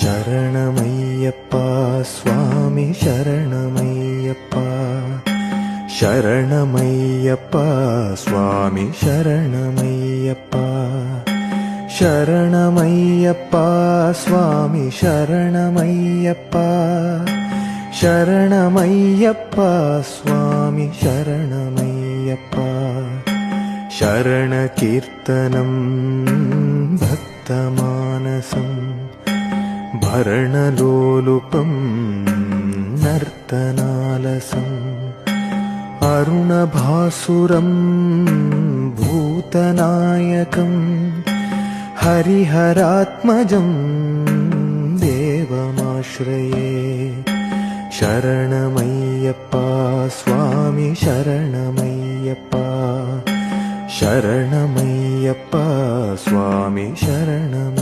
ಶರಣಮಯ್ಯಪ್ಪ ಸ್ವಾಮಿ ಶರಣಮಯ್ಯಪ್ಪ ಶರಣಮಯ್ಯಪ್ಪ ಸ್ವಾಮಿ ಶರಣಮಯ್ಯಪ್ಪ ಶರಣಮಯ್ಯಪ್ಪ ಸ್ವಾಮಿ ಶರಣಮಯ್ಯಪ್ಪ ಶರಣಮಯ್ಯಪ್ಪ ಸ್ವಾಮಿ ಶರಣಮಯ್ಯಪ್ಪ ಶರಣಕೀರ್ತನಂ ಭಕ್ತಮಾನಸಂ ಭರಣಲೋಲುಪಂ ನರ್ತನಾಲಸಂ ಅರುಣಭಾಸುರಂ ಭೂತನಾಯಕಂ ಹರಿಹರಾತ್ಮಜಂ ದೇವಮಾಶ್ರಯೇ ಶರಣಮಯ್ಯಪ್ಪ ಸ್ವಾಮಿ ಶರಣಮಯ್ಯಪ್ಪ ಶರಣಮಯ್ಯಪ್ಪ ಸ್ವಾಮಿ ಶರಣಮಯ್ಯಪ್ಪ